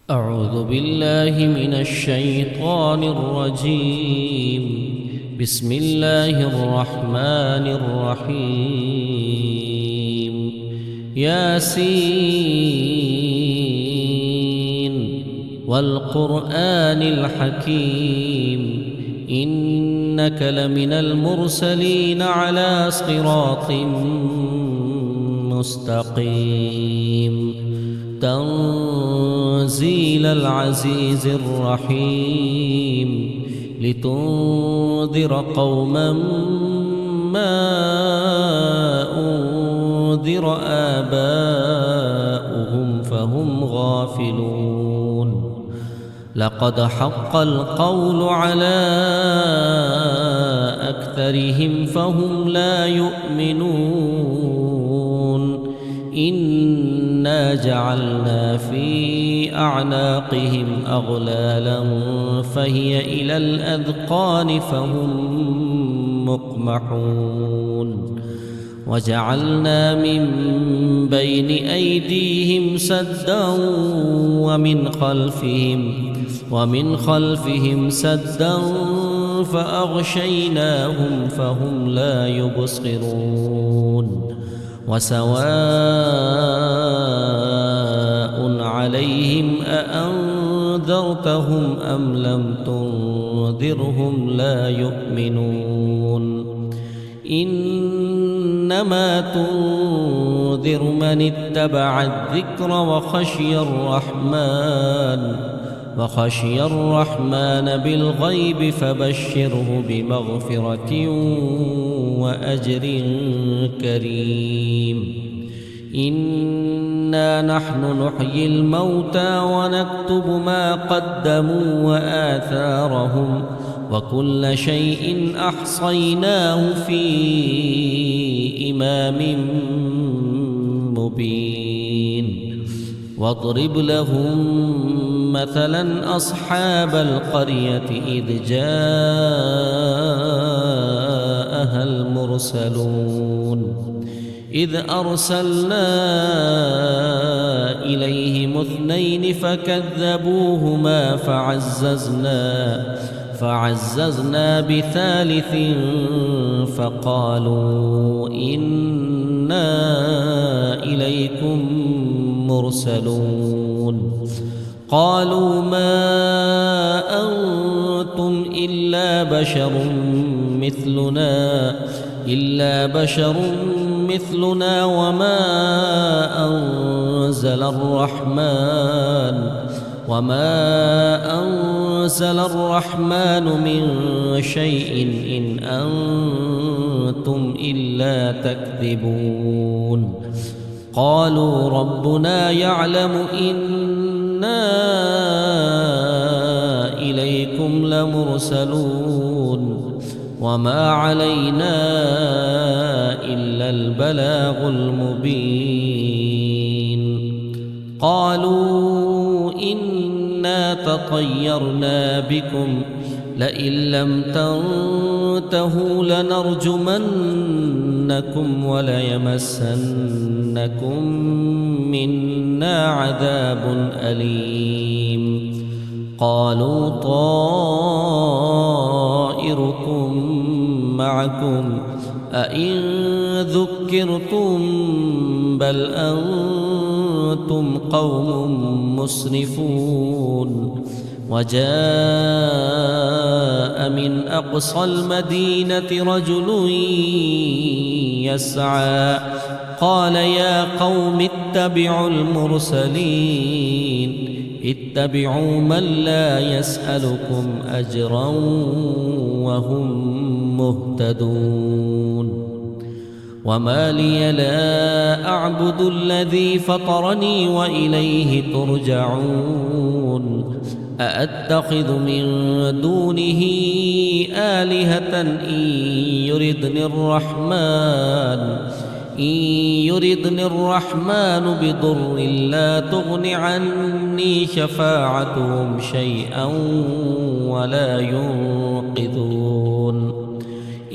أعوذ بالله من الشيطان الرجيم. بسم الله الرحمن الرحيم. ياسين والقرآن الحكيم إنك لمن المرسلين على صراط مستقيم. تنزيل العزيز الرحيم لتنذر قوما ما أنذر آباؤهم فهم غافلون. لقد حق القول على أكثرهم فهم لا يؤمنون. إنا جعلنا في أعناقهم أغلالا فهي إلى الأذقان فهم مقمحون. وجعلنا من بين أيديهم سدا ومن خلفهم سدا فأغشيناهم فهم لا يبصرون. وسواء عليهم أأنذرتهم أم لم تنذرهم لا يؤمنون. إنما تنذر من اتبع الذكر وخشي الرحمن بالغيب فبشره بمغفرة وأجر كريم. إنا نحن نحيي الموتى ونكتب ما قدموا وآثارهم وكل شيء أحصيناه في إمام مبين. واضرب لهم مثلا أصحاب القرية إذ جاءها المرسلون إذ أرسلنا إليهم اثنين فكذبوهما فعززنا بثالث فقالوا إنا إليكم مرسلون. قالوا ما أنتم إلا بشر مثلنا وما أنزل الرحمن من شيء إن أنتم إلا تكذبون. قالوا ربنا يعلم إنا إليكم لمرسلون وما علينا إلا البلاغ المبين. قالوا إنا تطيرنا بكم لئن لم تنتهوا لنرجمنكم وليمسنكم منا عذاب أليم. قالوا طائركم معكم أئن ذكرتم بل أنتم قوم مسرفون. وجاء من أقصى المدينة رجل يسعى قال يا قوم اتبعوا المرسلين اتبعوا من لا يسألكم أجرا وهم مهتدون. وما لي لا أعبد الذي فطرني وإليه ترجعون. أأتخذ من دونه آلهة إن يردني الرحمن بضر لا تغن عني شفاعتهم شيئا ولا ينقذون.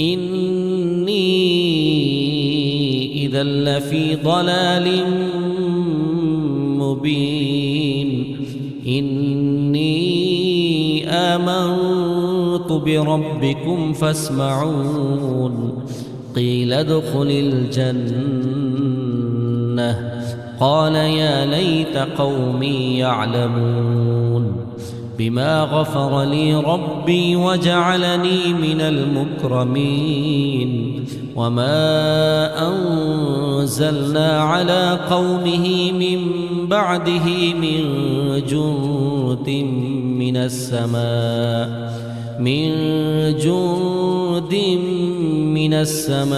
إني إذا لفي ضلال مبين. إني آمنت بربكم فاسمعون قيل ادخل الجنة قال يا ليت قومي يعلمون بما غفر لي ربي وجعلني من المكرمين وما أنزلنا على قومه من بعده من جند من السماء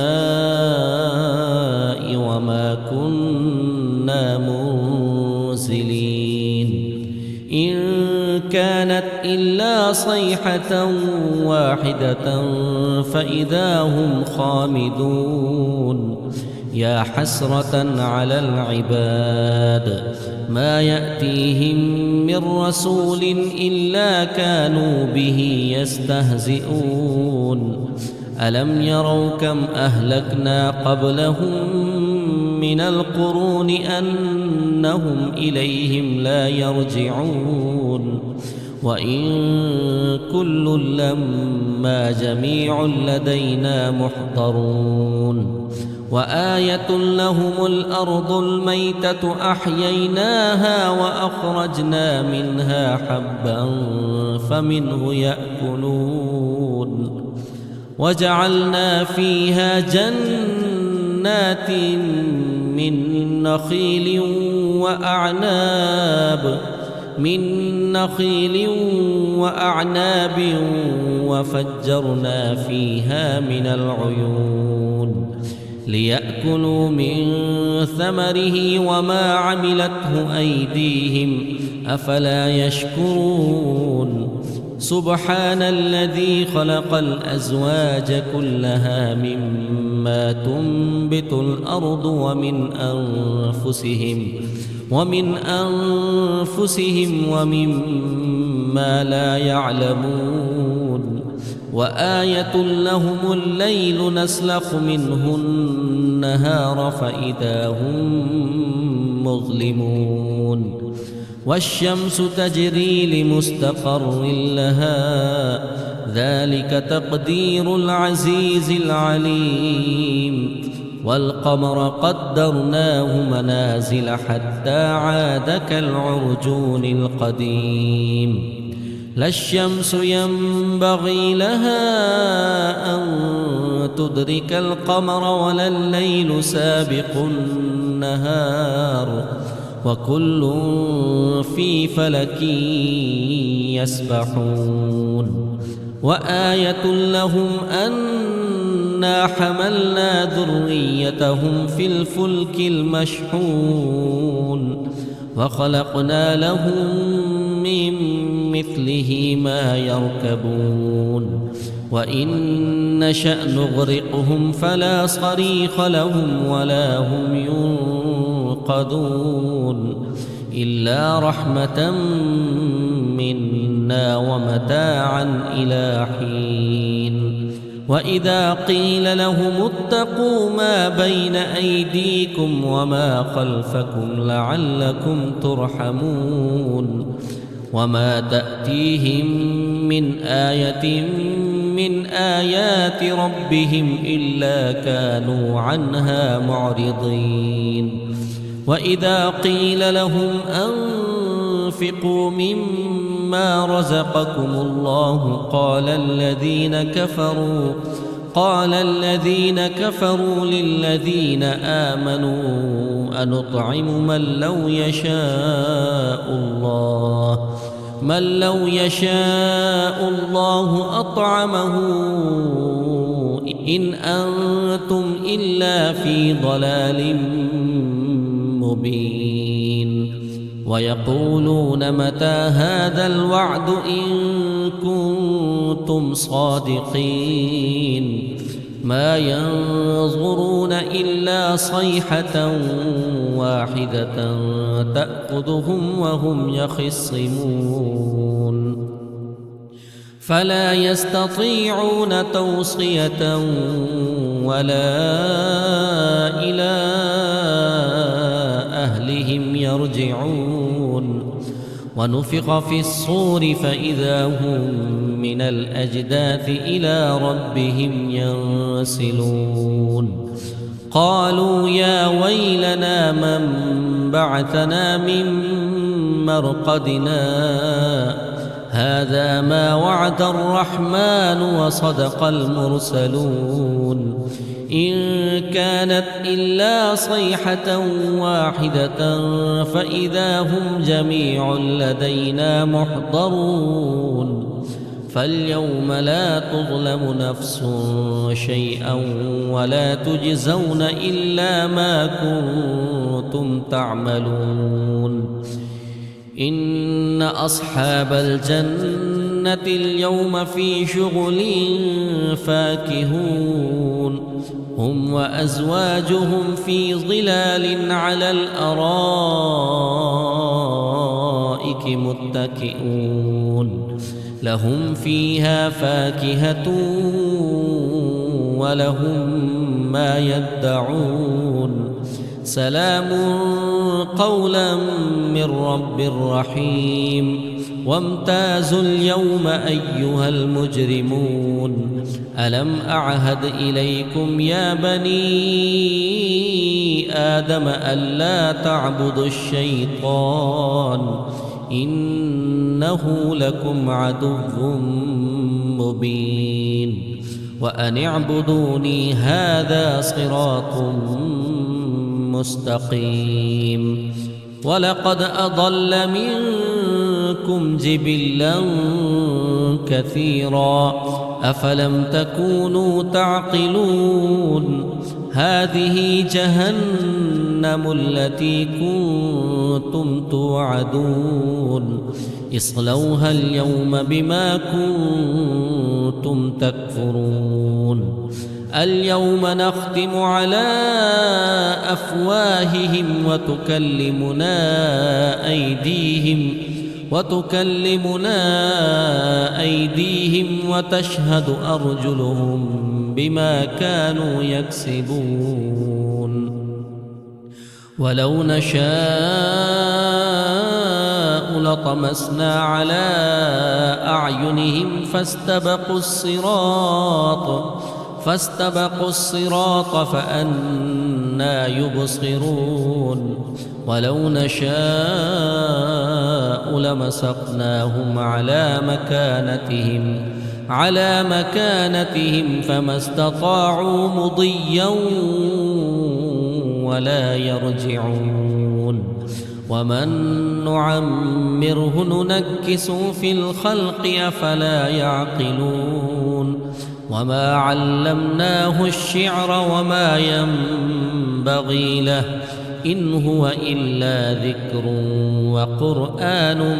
وما كنا منزلين إن كانت إلا صيحة واحدة فإذا هم خامدون يا حسرة على العباد ما يأتيهم من رسول إلا كانوا به يستهزئون ألم يروا كم أهلكنا قبلهم من القرون أنهم إليهم لا يرجعون وإن كل لما جميع لدينا محضرون وآية لهم الأرض الميتة أحييناها وأخرجنا منها حبا فمنه يأكلون وجعلنا فيها جنات من نخيل وأعناب وفجرنا فيها من العيون ليأكلوا من ثمره وما عملته أيديهم أفلا يشكرون سبحان الذي خلق الأزواج كلها مما تنبت الأرض ومن أنفسهم ومما لا يعلمون وآية لهم الليل نسلخ منه النهار فإذا هم مظلمون والشمس تجري لمستقر لها ذلك تقدير العزيز العليم والقمر قدرناه منازل حتى عاد كالعرجون القديم لا الشمس ينبغي لها أن تدرك القمر ولا الليل سابق النهار وكل في فلك يسبحون وآية لهم أنا حملنا ذريتهم في الفلك المشحون وخلقنا لهم من مثله ما يركبون وإن نشأ نغرقهم فلا صريخ لهم ولا هم ينقذون إلا رحمة منا ومتاعا إلى حين وإذا قيل لهم اتقوا ما بين أيديكم وما خلفكم لعلكم ترحمون وما تأتيهم من آية من آيات ربهم إلا كانوا عنها معرضين وإذا قيل لهم أنفقوا مما رزقكم الله قال الذين كفروا للذين آمنوا أنطعم من لو يشاء الله أطعمه إن أنتم إلا في ضلال مبين ويقولون متى هذا الوعد إن كنتم صادقين ما ينظرون إلا صيحة واحدة تأخذهم وهم يخصمون فلا يستطيعون توصية ولا إلى أهلهم يرجعون ونفخ في الصور فإذا هم من الأجداث إلى ربهم ينسلون قالوا يا ويلنا من بعثنا من مرقدنا هذا ما وعد الرحمن وصدق المرسلون إن كانت إلا صيحة واحدة فإذا هم جميع لدينا محضرون فاليوم لا تظلم نفس شيئا ولا تجزون إلا ما كنتم تعملون إن أصحاب الجنة اليوم في شغل فاكهون هم وأزواجهم في ظلال على الأرائك متكئون لهم فيها فاكهة ولهم ما يدعون سلام قولا من رب رحيم وامتازوا اليوم أيها المجرمون ألم أعهد إليكم يا بني آدم ألا تعبدوا الشيطان إنه لكم عدو مبين وأن اعبدوني هذا صراط مستقيم ولقد أضل منكم جبلا كثيرا أفلم تكونوا تعقلون هذه جهنم التي كنتم توعدون اصلوها اليوم بما كنتم تكفرون اليوم نختم على أفواههم وتكلمنا أيديهم وتشهد أرجلهم بما كانوا يكسبون ولو نشاء لطمسنا على أعينهم فاستبقوا الصراط فأنى يبصرون ولو نشاء لمسخناهم على مكانتهم فما استطاعوا مضيا ولا يرجعون ومن نعمره ننكسه في الخلق أفلا يعقلون وما علمناه الشعر وما ينبغي له إن هو إلا ذكر وقرآن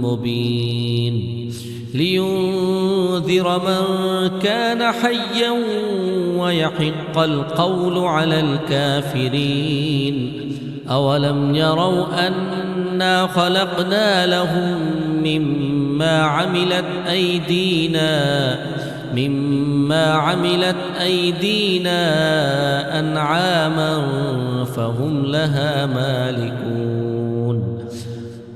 مبين لينذر من كان حيا ويحق القول على الكافرين أولم يروا أنا خلقنا لهم مما عملت أيدينا أنعاما فهم لها مالكون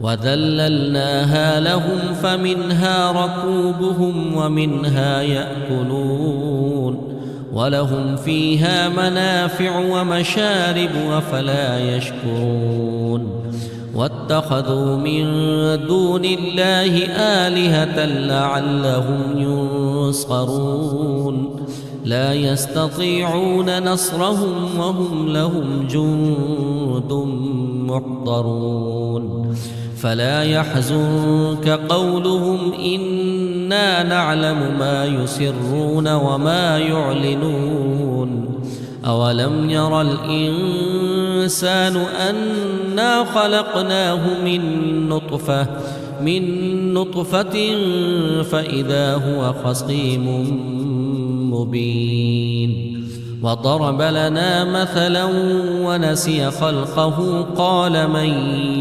وذللناها لهم فمنها ركوبهم ومنها يأكلون ولهم فيها منافع ومشارب أفلا يشكرون واتخذوا من دون الله آلهة لعلهم ينصرون لا يستطيعون نصرهم وهم لهم جند محضرون فلا يحزنك قولهم إنا نعلم ما يسرون وما يعلنون أولم ير الإنسان أنا خلقناه من نطفة فإذا هو خصيم مبين وضرب لنا مثلا ونسي خلقه قال من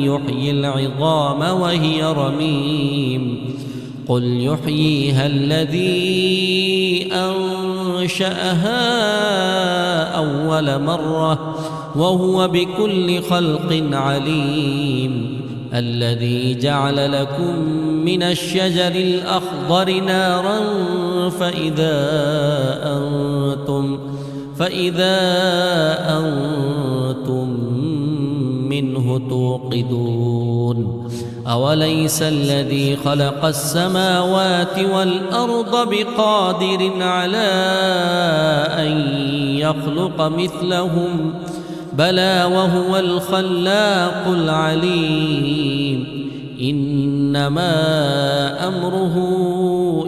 يحيي العظام وهي رميم قل يحييها الذي أنشأها أول مرة وهو بكل خلق عليم الذي جعل لكم من الشجر الأخضر نارا فإذا أنتم منه توقدون أوليس الذي خلق السماوات والأرض بقادر على أن يخلق مثلهم بلى وهو الخلاق العليم إنما أمره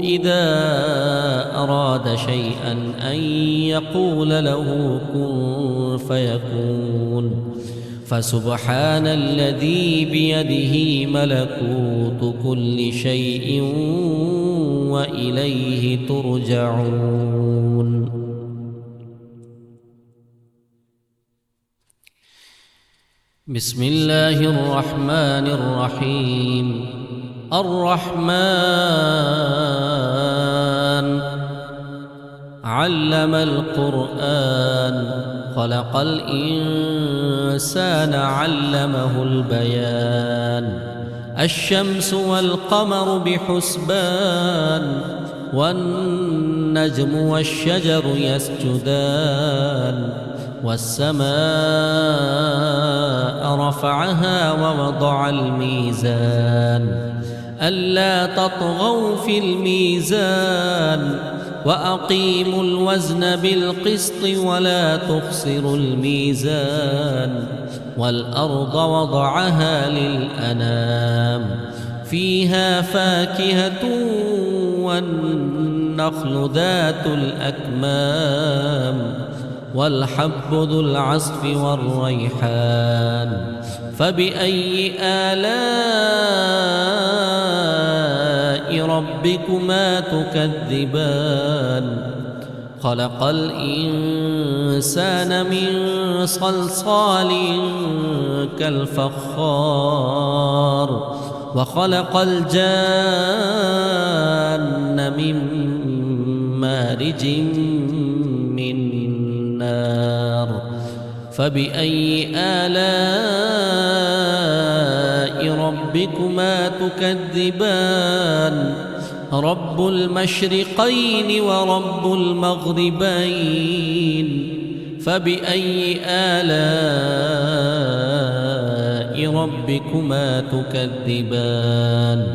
إذا أراد شيئا أن يقول له كن فيكون فسبحان الذي بيده ملكوت كل شيء وإليه ترجعون. بسم الله الرحمن الرحيم. الرحمن علم القرآن خلق الإنسان علمه البيان الشمس والقمر بحسبان والنجم والشجر يسجدان والسماء رفعها ووضع الميزان ألا تطغوا في الميزان وأقيموا الوزن بالقسط ولا تخسروا الميزان والأرض وضعها للأنام فيها فاكهة والنخل ذات الأكمام والحب ذو العصف والريحان فبأي آلاء ربكما تكذبان خلق الإنسان من صلصال كالفخار وخلق الجان من مارج من نار فبأي آلاء ربكما تكذبان رب المشرقين ورب المغربين فبأي آلاء ربكما تكذبان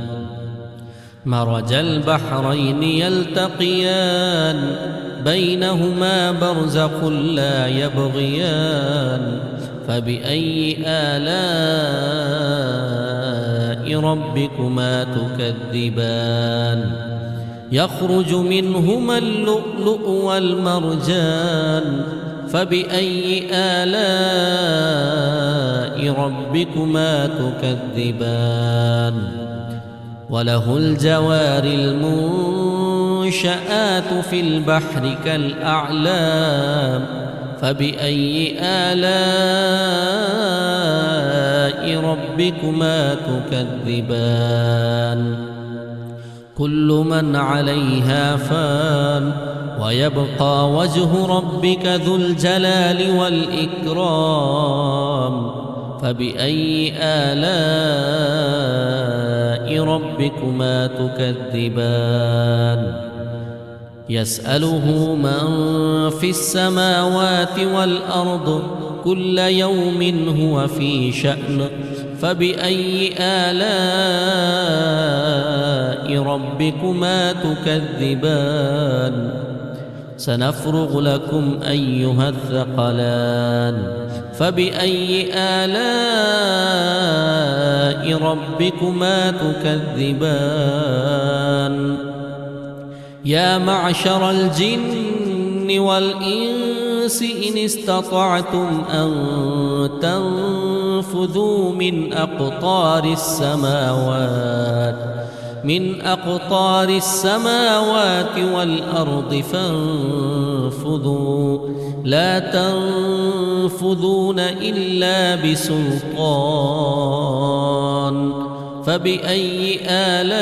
مرج البحرين يلتقيان بينهما برزخ لا يبغيان فبأي آلاء ربكما تكذبان يخرج منهما اللؤلؤ والمرجان فبأي آلاء ربكما تكذبان وله الجوار المنشآت في البحر كالأعلام فبأي آلاء ربكما تكذبان كل من عليها فان ويبقى وجه ربك ذو الجلال والإكرام فبأي آلاء ربكما تكذبان يسأله من في السماوات والأرض كل يوم هو في شأن فبأي آلاء ربكما تكذبان سنفرغ لكم أيها الثقلان فبأي آلاء ربكما تكذبان يا معشر الجن والإنس إن استطعتم أن تنفذوا من أقطار السماوات والأرض فانفذوا لا تنفذون إلا بسلطان فبأي آلاء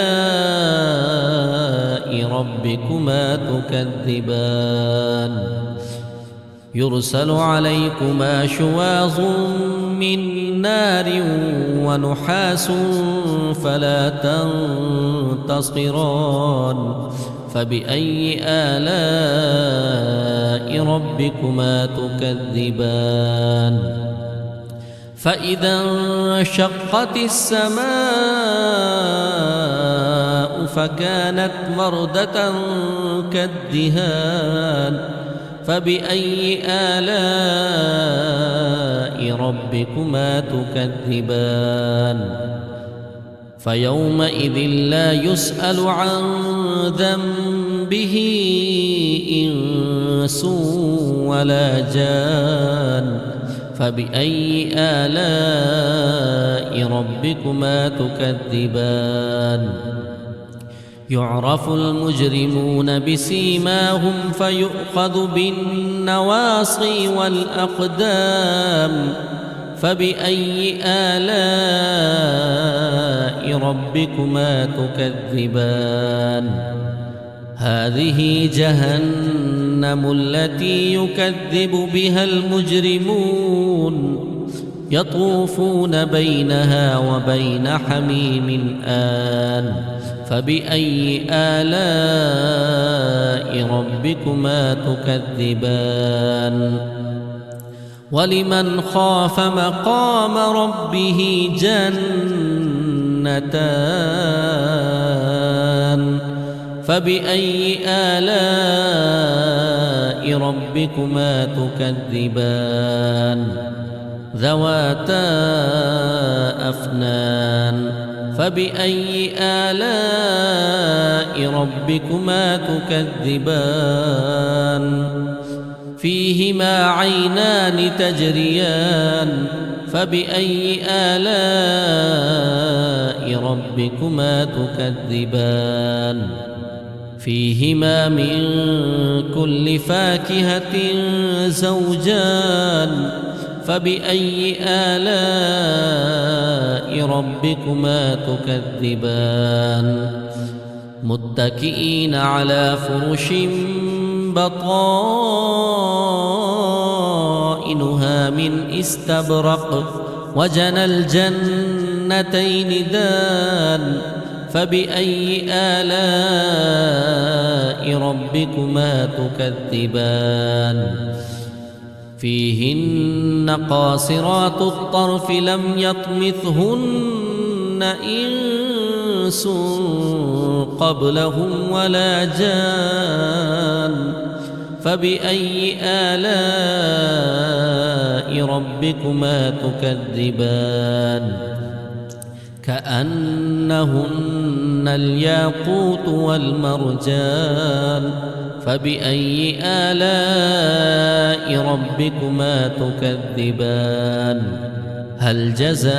ربكما تكذبان يرسل عليكما شواظ من نار ونحاس فلا تنتصران فبأي آلاء ربكما تكذبان فإذا انشقت السماء فكانت وردة كالدهان فبأي آلاء ربكما تكذبان فيومئذ لا يسأل عن ذنبه إنس ولا جان فبأي آلاء ربكما تكذبان يعرف المجرمون بسيماهم فيؤخذ بالنواصي والأقدام فبأي آلاء ربكما تكذبان هذه جهنم التي يكذب بها المجرمون يطوفون بينها وبين حميم آن فبأي آلاء ربكما تكذبان ولمن خاف مقام ربه جنتان فبأي آلاء ربكما تكذبان ذواتا أفنان فبأي آلاء ربكما تكذبان فيهما عينان تجريان فبأي آلاء ربكما تكذبان فيهما من كل فاكهة زوجان فبأي آلاء ربكما تكذبان متكئين على فرش بطائنها من استبرق وجنى الجنتين دان فبأي آلاء ربكما تكذبان فيهن قاصرات الطرف لم يطمثهن إنس قبلهم ولا جان فبأي آلاء ربكما تكذبان كأنهن الياقوت والمرجان فبأي آلاء ربكما تكذبان هل جزاء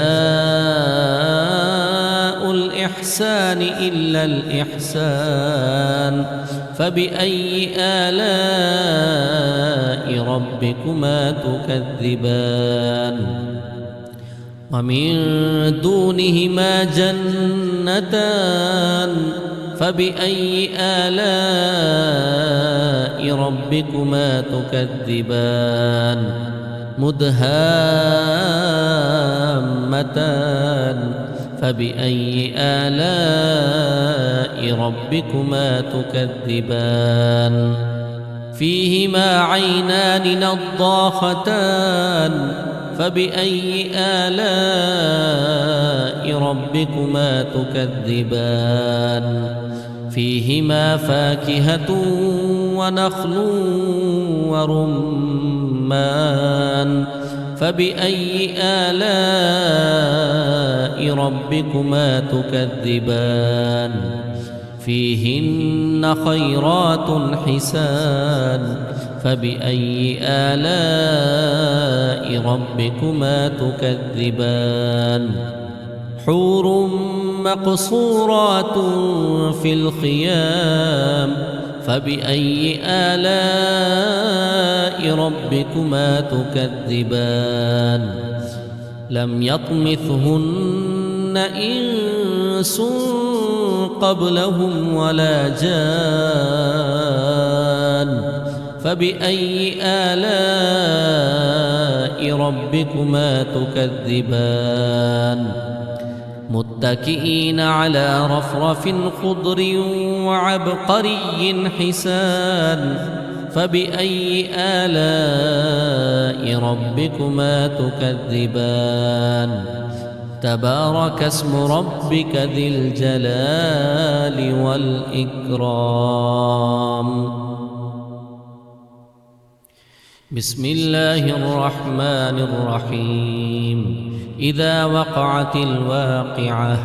الإحسان إلا الإحسان فبأي آلاء ربكما تكذبان ومن دونهما جنتان فبأي آلاء ربكما تكذبان مدهامتان فبأي آلاء ربكما تكذبان فيهما عينان نضاختان فبأي آلاء ربكما تكذبان فيهما فاكهة ونخل ورمان فبأي آلاء ربكما تكذبان فيهن خيرات حسان فبأي آلاء ربكما تكذبان حور مقصورات في الخيام فبأي آلاء ربكما تكذبان لم يطمثهن إنس قبلهم ولا جان فبأي آلاء ربكما تكذبان متكئين على رفرف خضر وعبقري حسان فبأي آلاء ربكما تكذبان تبارك اسم ربك ذي الجلال والإكرام. بسم الله الرحمن الرحيم. إذا وقعت الواقعة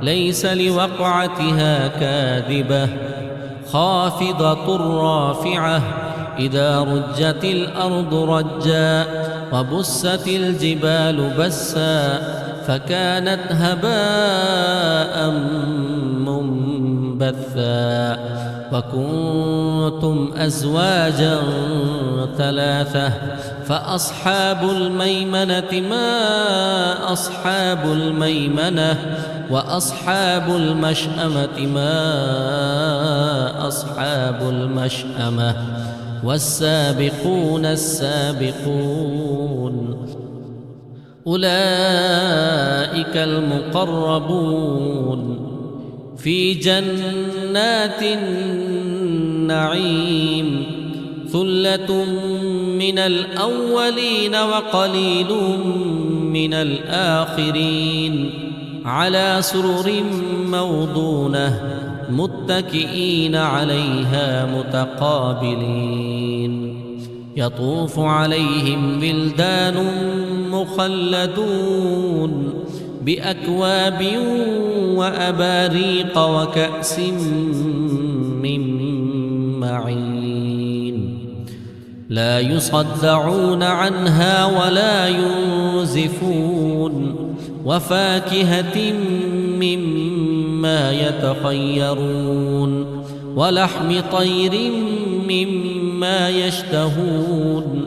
ليس لوقعتها كاذبة خافضة رافعة إذا رجت الأرض رجا وبست الجبال بسا فكانت هباء منبثا وكنتم أزواجا ثلاثة فأصحاب الميمنة ما أصحاب الميمنة وأصحاب المشأمة ما أصحاب المشأمة والسابقون السابقون أولئك المقربون في جنات النعيم ثلة من الأولين وقليل من الآخرين على سرر موضونة متكئين عليها متقابلين يطوف عليهم ولدان مخلدون بأكواب وأباريق وكأس من معين لا يصدعون عنها ولا ينزفون وفاكهة مما يتخيرون ولحم طير مما يشتهون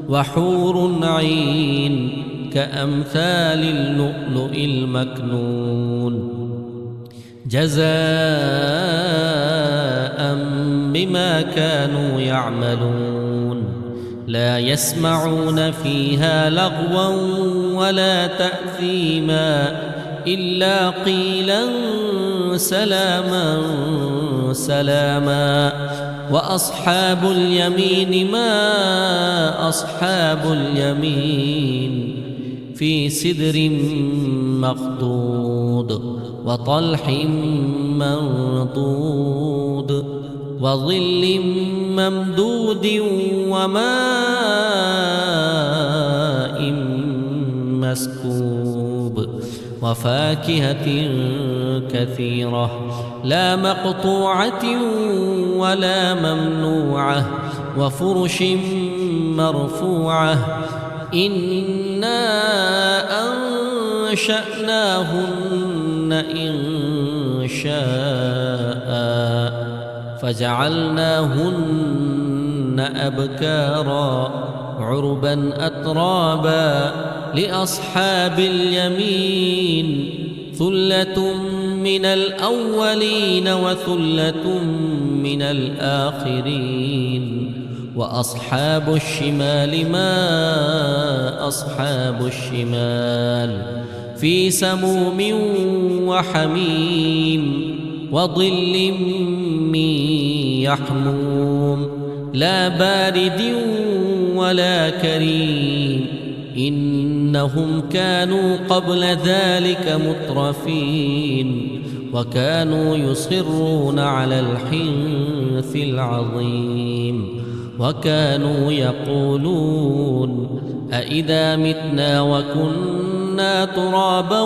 وحور عين كأمثال اللؤلؤ المكنون جزاء بما كانوا يعملون لا يسمعون فيها لغوا ولا تأثيما إلا قيلا سلاما سلاما وأصحاب اليمين ما أصحاب اليمين في سدر مخضود وطلح منضود وظل ممدود وماء مسكوب وفاكهة كثيرة لا مقطوعة ولا ممنوعة وفرش مرفوعة إنا أنشأناهن إن شاء فجعلناهن أبكارا عربا أترابا لأصحاب اليمين ثلة من الأولين وثلة من الآخرين وأصحاب الشمال ما أصحاب الشمال في سموم وحميم وظل من يحموم لا بارد ولا كريم إنهم كانوا قبل ذلك مترفين وكانوا يصرون على الحنث العظيم وكانوا يقولون أإذا متنا وكنا ترابا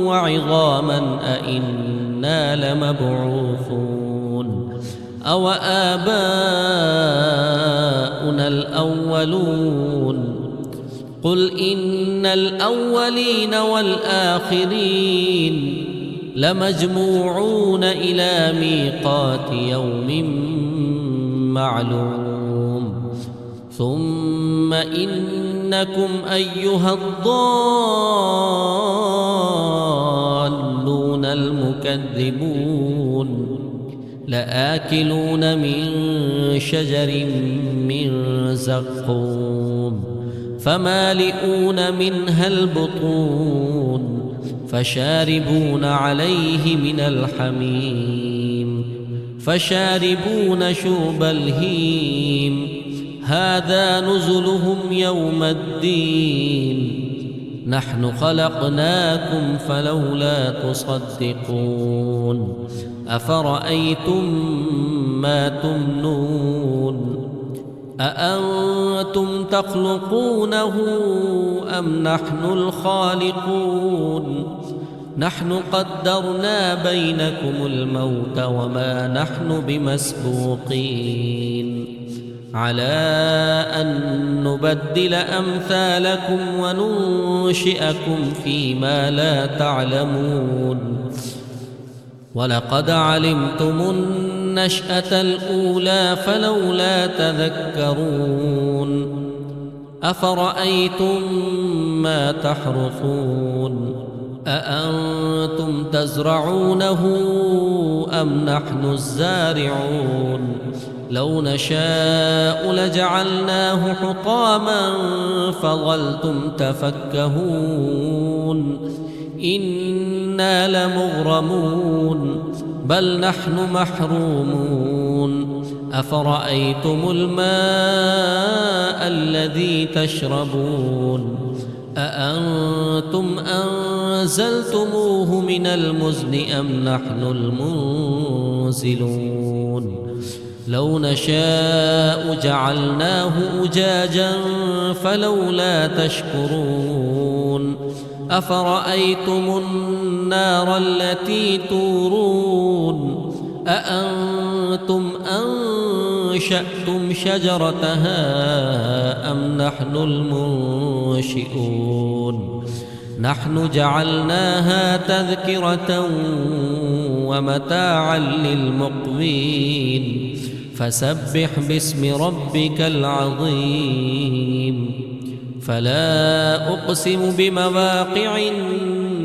وعظاما أإنا لمبعوثون أو آباؤنا الأولون قل إن الأولين والآخرين لمجموعون إلى ميقات يوم معلوم ثم إنكم أيها الضالون المكذبون لآكلون من شجر من زقوم فمالئون منها البطون فشاربون عليه من الحميم فشاربون شرب الهيم هذا نزلهم يوم الدين نحن خلقناكم فلولا تصدقون أفرأيتم ما تمنون أأنتم تخلقونه أم نحن الخالقون نحن قدرنا بينكم الموت وما نحن بمسبوقين على أن نبدل أمثالكم وننشئكم فيما لا تعلمون ولقد علمتم النشأة الأولى فلولا تذكرون أفرأيتم ما تحرثون أأنتم تزرعونه أم نحن الزارعون لو نشاء لجعلناه حطاما فظلتم تفكهون إنا لمغرمون بل نحن محرومون أفرأيتم الماء الذي تشربون أأنتم أنزلتموه من المزن أم نحن المنزلون لو نشاء جعلناه أجاجا فلولا تشكرون أفرأيتم النار التي تورون أأنتم أنشأتم شجرتها أم نحن المنشئون نحن جعلناها تذكرة ومتاعا للمقوين فسبح باسم ربك العظيم فلا أقسم بمواقع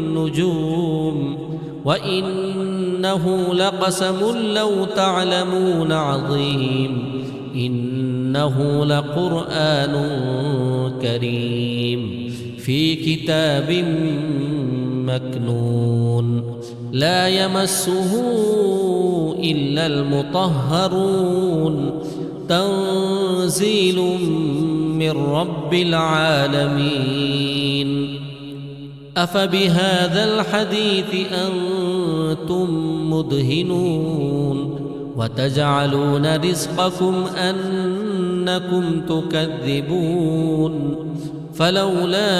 النجوم وإنه لقسم لو تعلمون عظيم إنه لقرآن كريم في كتاب مكنون لا يمسه إلا المطهرون تنزيل من رب العالمين أفبهذا الحديث أنتم مدهنون وتجعلون رزقكم أنكم تكذبون فلولا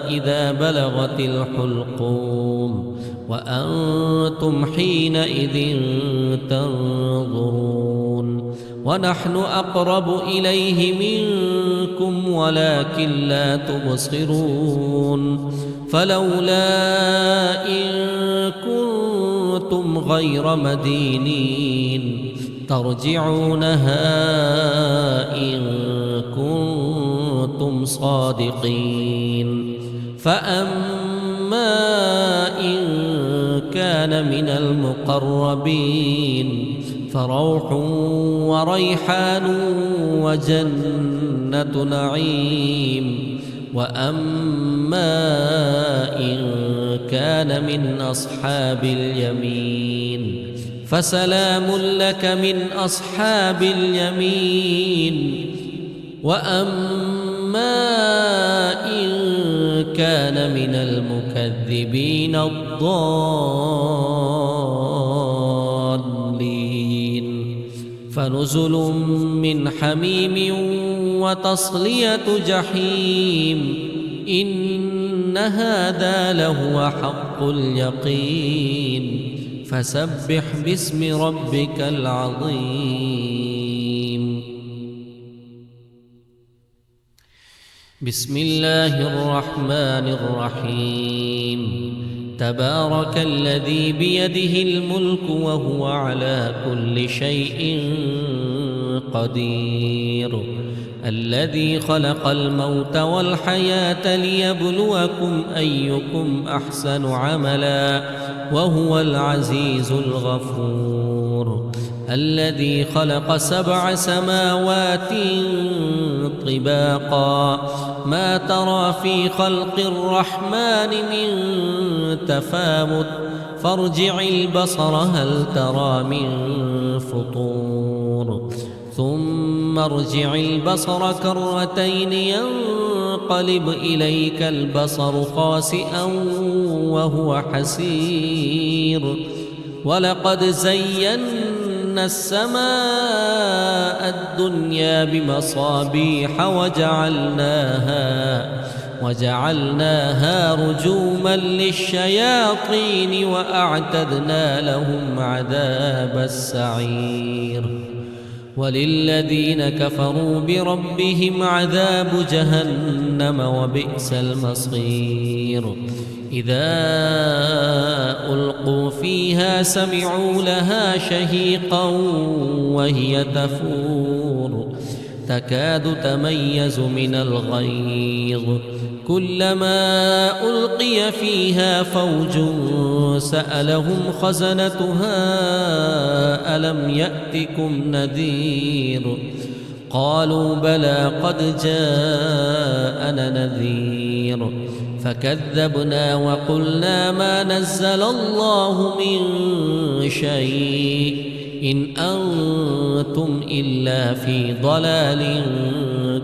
إذا بلغت الحلقوم وأنتم حينئذ تنظرون ونحن أقرب إليه منكم ولكن لا تبصرون فلولا إن كنتم غير مدينين ترجعونها إن كنتم صادقين فأما إن كان من المقربين فروح وريحان وجنة نعيم وأما إن كان من أصحاب اليمين فسلام لك من أصحاب اليمين وأما إن كان من المكذبين الضالين فنزل من حميم وتصلية جحيم إن هذا لهو حق اليقين فسبح باسم ربك العظيم بسم الله الرحمن الرحيم تبارك الذي بيده الملك وهو على كل شيء قدير الذي خلق الموت والحياة ليبلوكم أيكم أحسن عملا وهو العزيز الغفور الذي خلق 7 سماوات طباقا ما ترى في خلق الرحمن من تفاوت فارجع البصر هل ترى من فطور ثم ارجع البصر كرتين ينقلب إليك البصر خاسئا وهو حسير لقد زينا السماء الدنيا بمصابيح وجعلناها رجوما للشياطين وأعتدنا لهم عذاب السعير وللذين كفروا بربهم عذاب جهنم وبئس المصير إذا ألقوا فيها سمعوا لها شهيقا وهي تفور تكاد تميز من الغيظ كلما ألقي فيها فوج سألهم خزنتها ألم يأتكم نذير قالوا بلى قد جاءنا نذير فكذبنا وقلنا ما نزل الله من شيء إن أنتم إلا في ضلال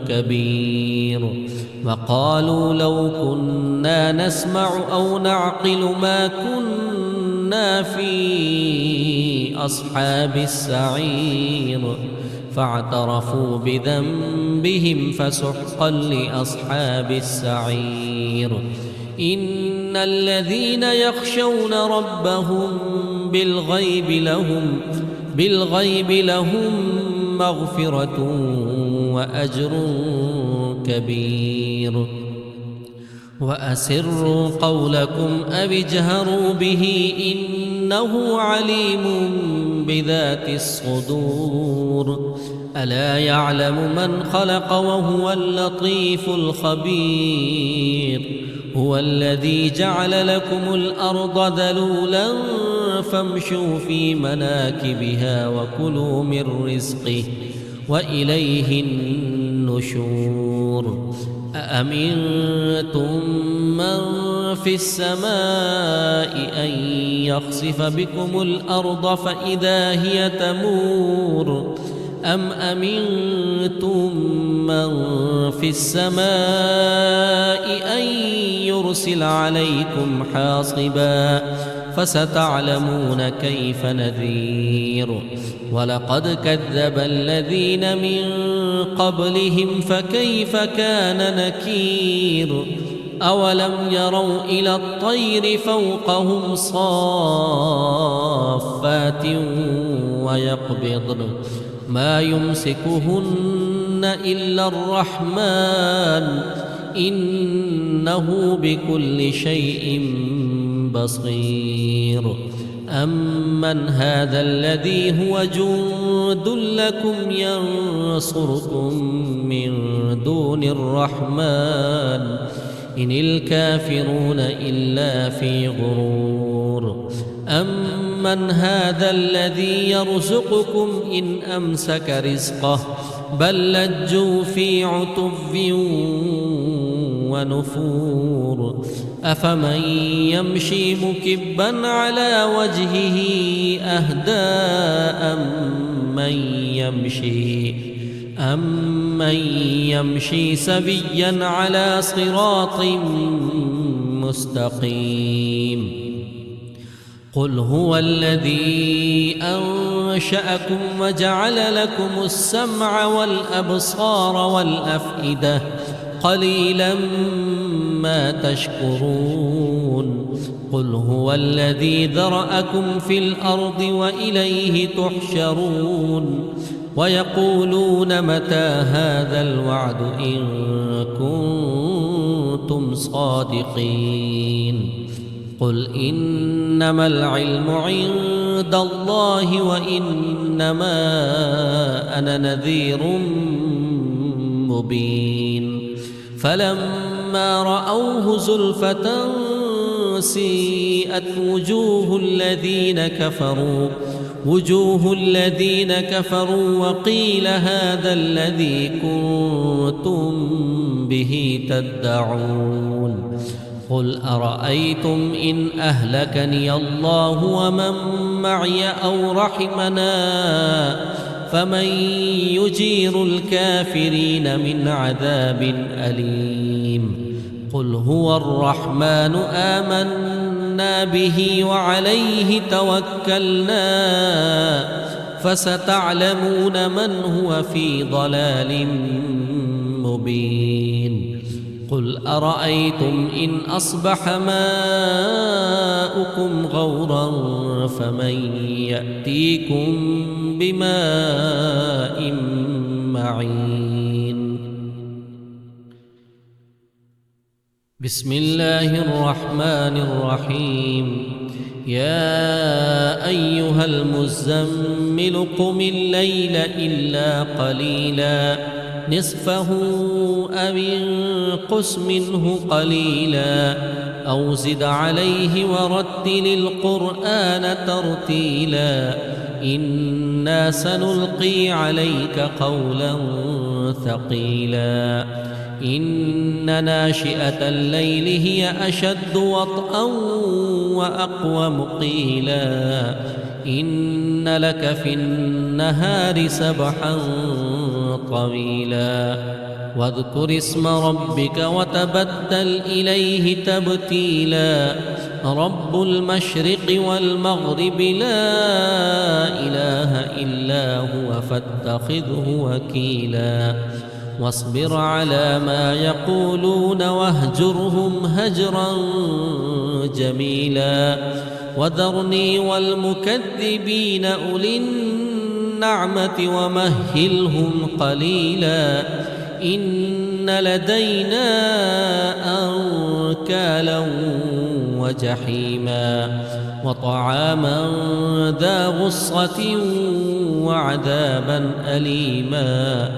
كبير وقالوا لو كنا نسمع أو نعقل ما كنا في أصحاب السعير فاعترفوا بذنبهم فسحقا لأصحاب السعير إن الذين يخشون ربهم بالغيب لهم مغفرة وأجر كبير وأسروا قولكم أو اجهروا به إنه عليم بذات الصدور ألا يعلم من خلق وهو اللطيف الخبير هو الذي جعل لكم الأرض ذلولا فامشوا في مناكبها وكلوا من رزقه وإليه النشور أأمنتم من في السماء أن يخسف بكم الأرض فإذا هي تمور أم أمنتم من في السماء أن يرسل عليكم حاصبا فستعلمون كيف نذير ولقد كذب الذين من قبلهم فكيف كان نكير أولم يروا إلى الطير فوقهم صافات ويقبضن ما يمسكهن إلا الرحمن إنه بكل شيء بصير أمن هذا الذي هو جند لكم ينصركم من دون الرحمن إن الكافرون إلا في غرور أمن هذا الذي يرزقكم إن أمسك رزقه بل لجوا في عتو ونفور أفمن يمشي مكبا على وجهه أهدى أمن يمشي سبيا على صراط مستقيم قل هو الذي أنشأكم وجعل لكم السمع والأبصار والأفئدة قليلا ما تشكرون قل هو الذي ذرأكم في الأرض وإليه تحشرون ويقولون متى هذا الوعد إن كنتم صادقين قل إنما العلم عند الله وإنما أنا نذير مبين فلما رأوه زلفة سيئت وجوه الذين كفروا وقيل هذا الذي كنتم به تدعون قل أرأيتم إن أهلكني الله ومن معي أو رحمنا فمن يجير الكافرين من عذاب أليم قل هو الرحمن آمنا به وعليه توكلنا فستعلمون من هو في ضلال مبين قل أرأيتم إن أصبح ماؤكم غورا فمن يأتيكم بماء معين بسم الله الرحمن الرحيم يا أيها المزمل قم الليل إلا قليلا نصفه أو انقص منه قليلا أو زد عليه ورتل القرآن ترتيلا إنا سنلقي عليك قولا ثقيلا إن ناشئة الليل هي أشد وطئا وأقوم قيلا إن لك في النهار سبحا طويلا واذكر اسم ربك وتبتل إليه تبتيلا رب المشرق والمغرب لا إله إلا هو فاتخذه وكيلا واصبر على ما يقولون واهجرهم هجرا جميلا وذرني والمكذبين أولي النعمة ومهلهم قليلا إن لدينا أنكالا وجحيما وطعاما ذا غصة وعذابا أليما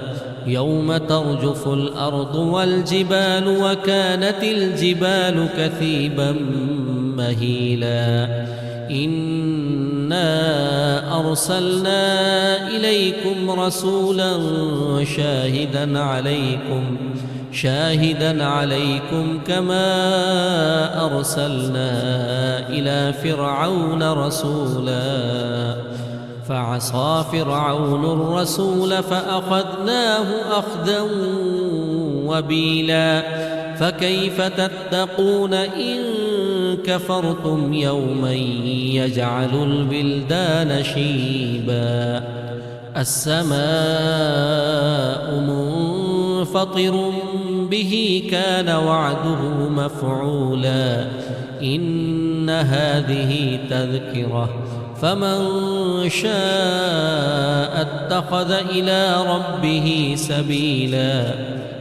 يوم ترجف الأرض والجبال وكانت الجبال كثيبا مهيلا إنا أرسلنا إليكم رسولا شاهدا عليكم كما أرسلنا إلى فرعون رسولا فعصى فرعون الرسول فأخذناه أخذا وبيلا فكيف تتقون إن كفرتم يوما يجعل البلدان شيبا السماء منفطر به كان وعده مفعولا إن هذه تذكرة فمن شاء اتخذ إلى ربه سبيلا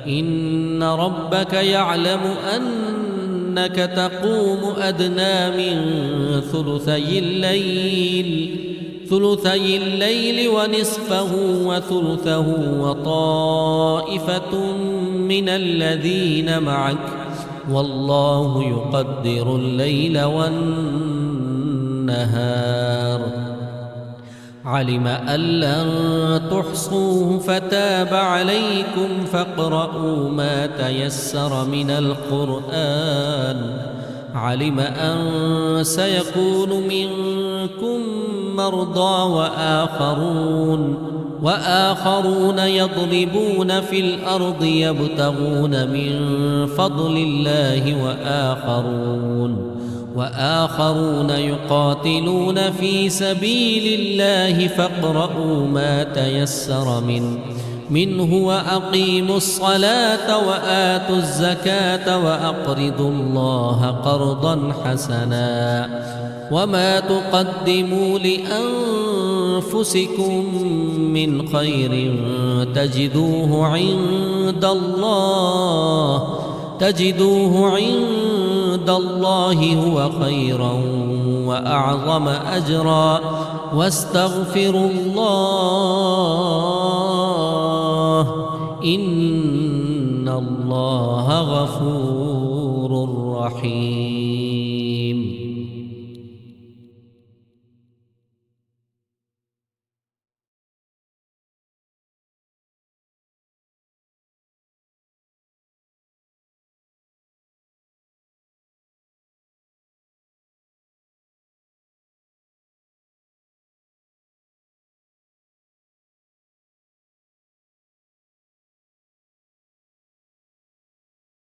إن ربك يعلم أنك تقوم أدنى من ثلثي الليل ونصفه وثلثه وطائفة من الذين معك والله يقدر الليل والنهار علم أن لن تحصوه فتاب عليكم فاقرؤوا ما تيسر من القرآن علم أن سيكون منكم مرضى وآخرون يضربون في الأرض يبتغون من فضل الله وآخرون يقاتلون في سبيل الله فاقرؤوا ما تيسر منه وأقيموا الصلاة وآتوا الزكاة وأقرضوا الله قرضا حسنا وما تقدموا لأنفسكم من خير تجدوه عند الله هو خيرا وأعظم أجرا واستغفروا الله إن الله غفور رحيم